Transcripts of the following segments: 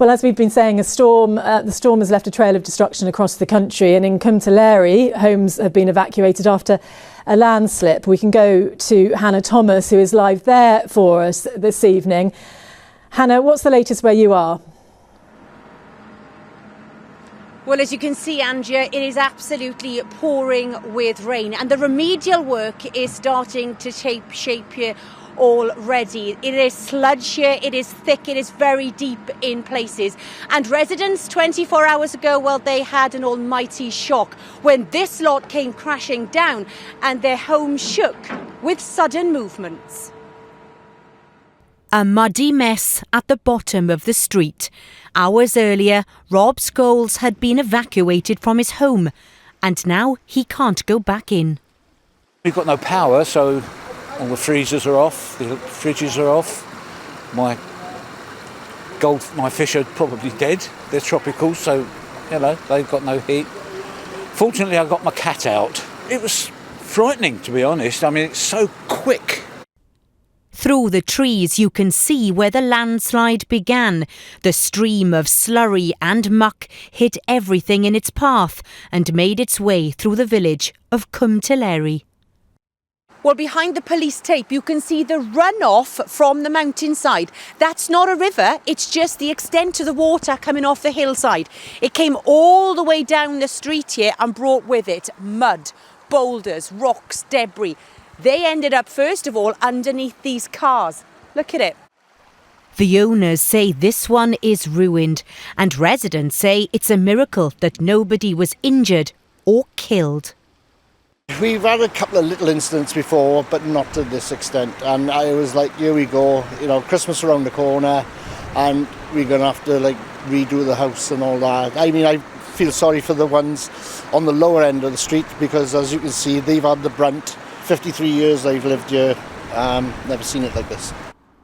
Well, as we've been saying, the storm has left a trail of destruction across the country, and in Cwmtelery, homes have been evacuated after a landslip. We can go to Hannah Thomas, who is live there for us this evening. Hannah, what's the latest where you are? Well, as you can see, Andrea, it is absolutely pouring with rain, and the remedial work is starting to take shape here already. It is sludge here, it is thick, it is very deep in places. And residents 24 hours ago, well, they had an almighty shock when this lot came crashing down and their home shook with sudden movements. A muddy mess at the bottom of the street. Hours earlier, Rob Scholes had been evacuated from his home, and now he can't go back in. We've got no power, so all the freezers are off, the fridges are off. My fish are probably dead. They're tropical, so, they've got no heat. Fortunately, I got my cat out. It was frightening, to be honest. I mean, it's so quick. Through the trees, you can see where the landslide began. The stream of slurry and muck hit everything in its path and made its way through the village of Cwmtelery. Well, behind the police tape, you can see the runoff from the mountainside. That's not a river, it's just the extent of the water coming off the hillside. It came all the way down the street here and brought with it mud, boulders, rocks, debris. They ended up, first of all, underneath these cars. Look at it. The owners say this one is ruined, and residents say it's a miracle that nobody was injured or killed. We've had a couple of little incidents before, but not to this extent. And I was like, here we go, Christmas around the corner, and we're going to have to redo the house and all that. I mean, I feel sorry for the ones on the lower end of the street, because as you can see, they've had the brunt. 53 years I've lived here, never seen it like this.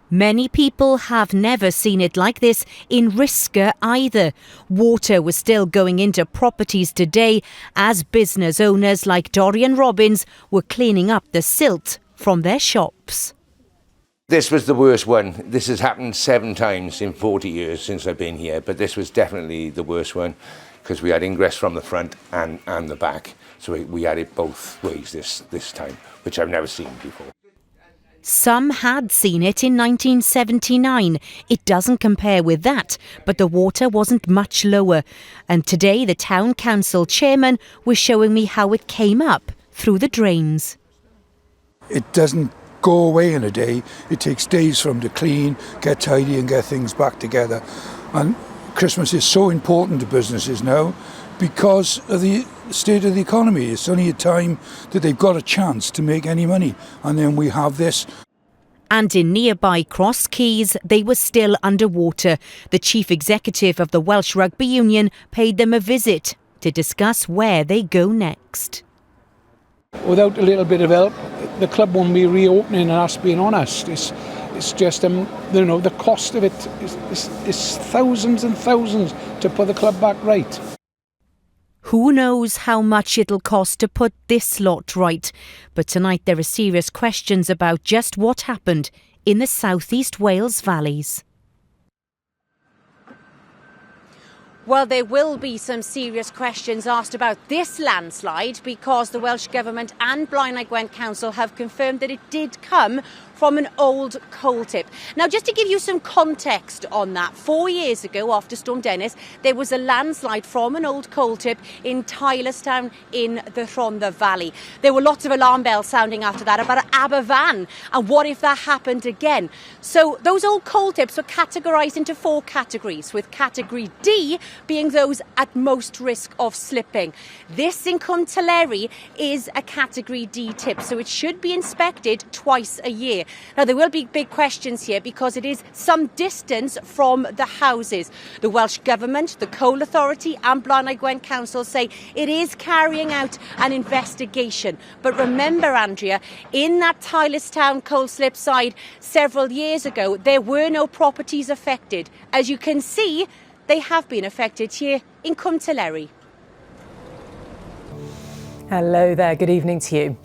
Many people have never seen it like this in Risca either. Water was still going into properties today as business owners like Dorian Robbins were cleaning up the silt from their shops. This was the worst one. This has happened 7 times in 40 years since I've been here, but this was definitely the worst one because we had ingress from the front and the back. So we had it both ways this time, which I've never seen before. Some had seen it in 1979. It doesn't compare with that, but the water wasn't much lower. And today the town council chairman was showing me how it came up through the drains. It doesn't go away in a day. It takes days for them to clean, get tidy and get things back together. And Christmas is so important to businesses now because of the state of the economy. It's only a time that they've got a chance to make any money, and then we have this. And in nearby Cross Keys, they were still underwater. The chief executive of the Welsh Rugby Union paid them a visit to discuss where they go next. Without a little bit of help, the club won't be reopening, and us being honest. It's just, the cost of it is thousands and thousands to put the club back right. Who knows how much it'll cost to put this lot right? But tonight there are serious questions about just what happened in the South East Wales valleys. Well, there will be some serious questions asked about this landslide because the Welsh Government and Blaenau Gwent Council have confirmed that it did come from an old coal tip. Now, just to give you some context on that, 4 years ago after Storm Dennis, there was a landslide from an old coal tip in Tylerstown in the Rhondda Valley. There were lots of alarm bells sounding after that about Aberfan, and what if that happened again? So those old coal tips were categorised into 4 categories, with category D being those at most risk of slipping. This in Cwmtelery is a category D tip, so it should be inspected twice a year. Now, there will be big questions here because it is some distance from the houses. The Welsh Government, the Coal Authority and Blaenau Gwent Council say it is carrying out an investigation. But remember, Andrea, in that Tylerstown coal slip site several years ago, there were no properties affected. As you can see, they have been affected here in Cwmtelery. Hello there, good evening to you.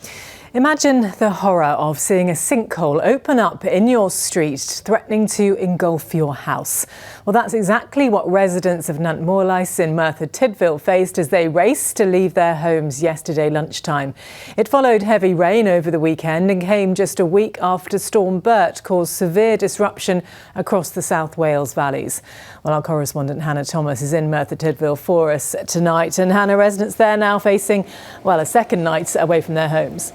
Imagine the horror of seeing a sinkhole open up in your street, threatening to engulf your house. Well, that's exactly what residents of Nant Morlais in Merthyr Tydfil faced as they raced to leave their homes yesterday lunchtime. It followed heavy rain over the weekend and came just a week after Storm Bert caused severe disruption across the South Wales valleys. Well, our correspondent Hannah Thomas is in Merthyr Tydfil for us tonight. And Hannah, residents there now facing, well, a second night away from their homes.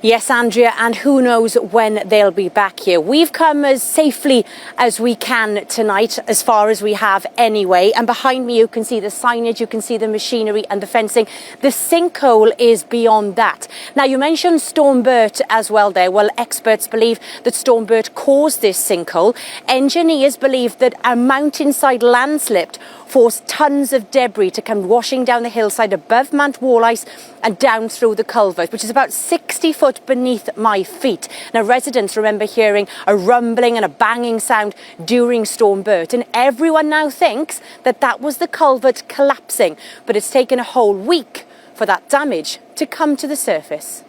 Yes, Andrea, and who knows when they'll be back here. We've come as safely as we can tonight, as far as we have anyway. And behind me, you can see the signage, you can see the machinery and the fencing. The sinkhole is beyond that. Now, you mentioned Storm Bert as well there. Well, experts believe that Storm Bert caused this sinkhole. Engineers believe that a mountainside landslip forced tons of debris to come washing down the hillside above Nant Morlais and down through the culvert, which is about 60 foot beneath my feet. Now, residents remember hearing a rumbling and a banging sound during Storm Bert, and everyone now thinks that that was the culvert collapsing, but it's taken a whole week for that damage to come to the surface.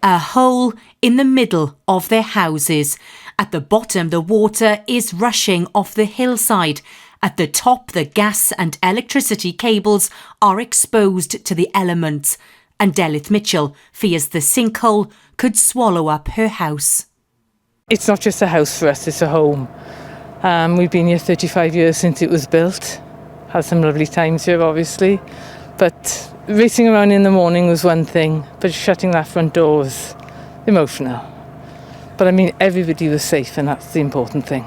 A hole in the middle of their houses. At the bottom, the water is rushing off the hillside. At the top, the gas and electricity cables are exposed to the elements. And Delith Mitchell fears the sinkhole could swallow up her house. It's not just a house for us, it's a home. We've been here 35 years since it was built. Had some lovely times here, obviously. But racing around in the morning was one thing, but shutting that front door was emotional. But I mean, everybody was safe, and that's the important thing.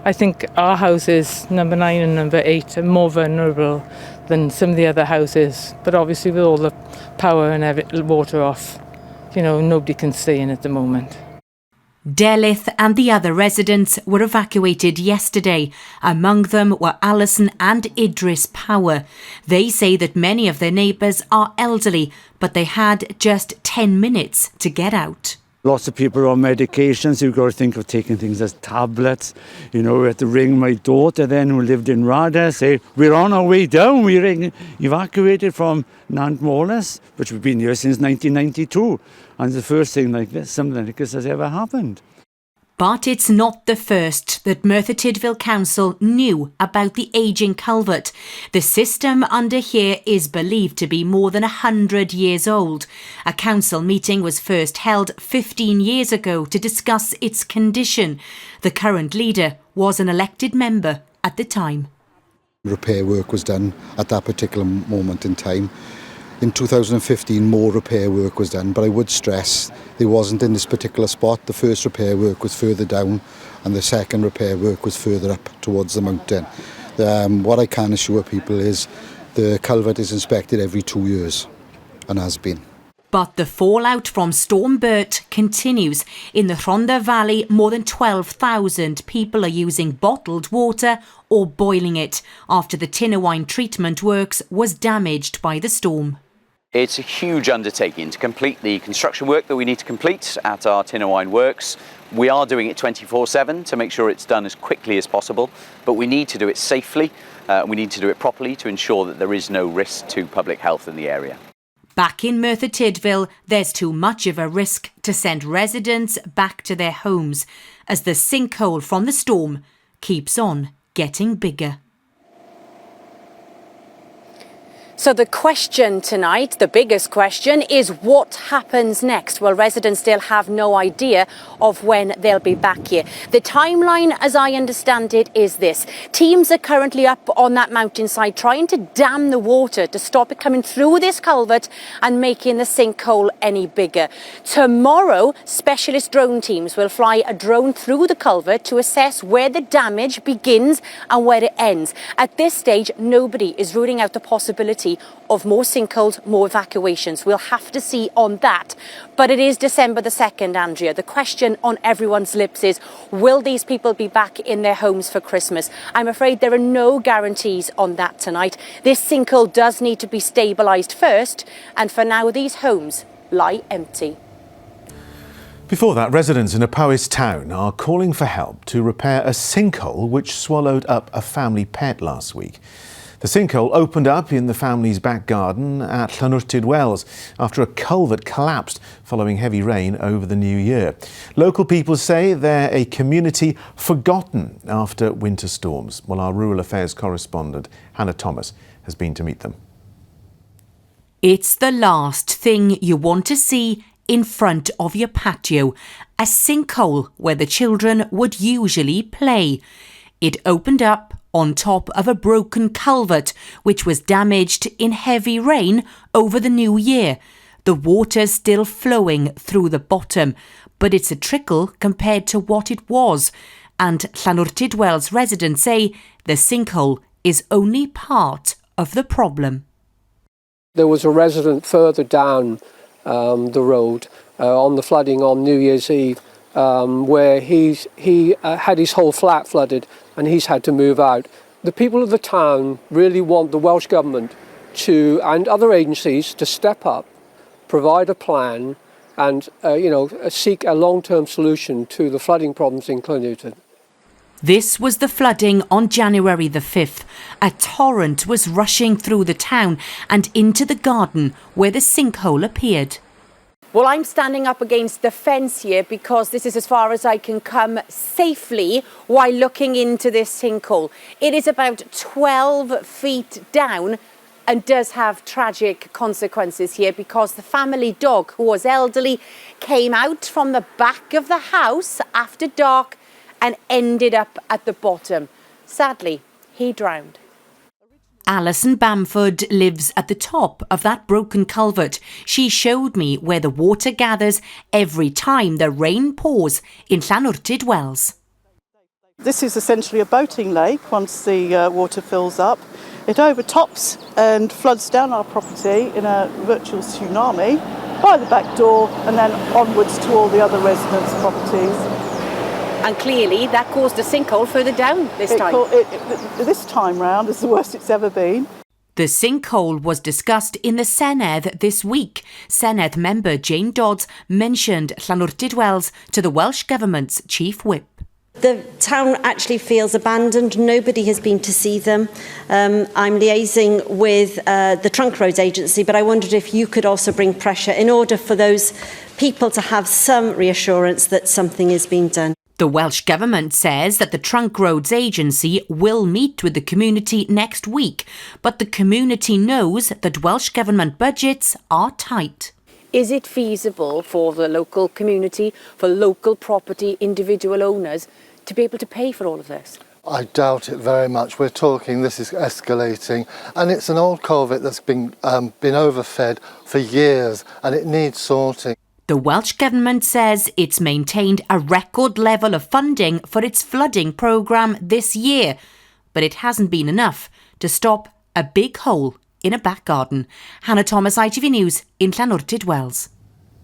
I think our houses, number 9 and number 8, are more vulnerable than some of the other houses. But obviously with all the power and water off, you know, nobody can stay in at the moment. Delith and the other residents were evacuated yesterday. Among them were Alison and Idris Power. They say that many of their neighbours are elderly, but they had just 10 minutes to get out. Lots of people are on medications. You've got to think of taking things as tablets. You know, we had to ring my daughter then, who lived in Rada, say, we're on our way down. We're evacuated from Nant Morlais, which we've been here since 1992. And the first thing like this, something like this has ever happened. But it's not the first that Merthyr Tydfil Council knew about the ageing culvert. The system under here is believed to be more than 100 years old. A council meeting was first held 15 years ago to discuss its condition. The current leader was an elected member at the time. Repair work was done at that particular moment in time. In 2015, more repair work was done, but I would stress there wasn't in this particular spot. The first repair work was further down and the second repair work was further up towards the mountain. What I can assure people is the culvert is inspected every 2 years and has been. But the fallout from Storm Bert continues. In the Rhondda Valley, more than 12,000 people are using bottled water or boiling it after the Tinnerwine treatment works was damaged by the storm. It's a huge undertaking to complete the construction work that we need to complete at our Tinnerwine works. We are doing it 24/7 to make sure it's done as quickly as possible, but we need to do it safely. We need to do it properly to ensure that there is no risk to public health in the area. Back in Merthyr Tydfil, there's too much of a risk to send residents back to their homes as the sinkhole from the storm keeps on getting bigger. So the question tonight, the biggest question, is what happens next? Well, residents still have no idea of when they'll be back here. The timeline, as I understand it, is this. Teams are currently up on that mountainside trying to dam the water to stop it coming through this culvert and making the sinkhole any bigger. Tomorrow, specialist drone teams will fly a drone through the culvert to assess where the damage begins and where it ends. At this stage, nobody is ruling out the possibility of more sinkholes, more evacuations. We'll have to see on that. But it is December the 2nd, Andrea. The question on everyone's lips is, will these people be back in their homes for Christmas? I'm afraid there are no guarantees on that tonight. This sinkhole does need to be stabilised first, and for now these homes lie empty. Before that, residents in a Powys town are calling for help to repair a sinkhole which swallowed up a family pet last week. The sinkhole opened up in the family's back garden at Llanwrtyd Wells after a culvert collapsed following heavy rain over the new year. Local people say they're a community forgotten after winter storms. Well, our rural affairs correspondent Hannah Thomas has been to meet them. It's the last thing you want to see in front of your patio, a sinkhole where the children would usually play. It opened up on top of a broken culvert, which was damaged in heavy rain over the new year. The water's still flowing through the bottom, but it's a trickle compared to what it was. And Llanwrtyd Wells residents say the sinkhole is only part of the problem. There was a resident further down the road on the flooding on New Year's Eve where he had his whole flat flooded and he's had to move out. The people of the town really want the Welsh Government and other agencies to step up, provide a plan and seek a long-term solution to the flooding problems in Llanwrtyd. This was the flooding on January the 5th. A torrent was rushing through the town and into the garden where the sinkhole appeared. Well, I'm standing up against the fence here because this is as far as I can come safely while looking into this sinkhole. It is about 12 feet down and does have tragic consequences here because the family dog, who was elderly, came out from the back of the house after dark and ended up at the bottom. Sadly, he drowned. Alison Bamford lives at the top of that broken culvert. She showed me where the water gathers every time the rain pours in Llanwrtyd Wells. This is essentially a boating lake once the water fills up. It overtops and floods down our property in a virtual tsunami by the back door and then onwards to all the other residents' properties. And clearly that caused a sinkhole further down this time. This time round is the worst it's ever been. The sinkhole was discussed in the Senedd this week. Senedd member Jane Dodds mentioned Llanwrtyd Wells to the Welsh Government's Chief Whip. The town actually feels abandoned. Nobody has been to see them. I'm liaising with the Trunk Roads Agency, but I wondered if you could also bring pressure in order for those people to have some reassurance that something is being done. The Welsh Government says that the Trunk Roads Agency will meet with the community next week, but the community knows that Welsh Government budgets are tight. Is it feasible for the local community, for local property individual owners, to be able to pay for all of this? I doubt it very much. We're talking, this is escalating, and it's an old culvert that's been overfed for years and it needs sorting. The Welsh Government says it's maintained a record level of funding for its flooding programme this year, but it hasn't been enough to stop a big hole in a back garden. Hannah Thomas, ITV News in Llanwrtyd Wells.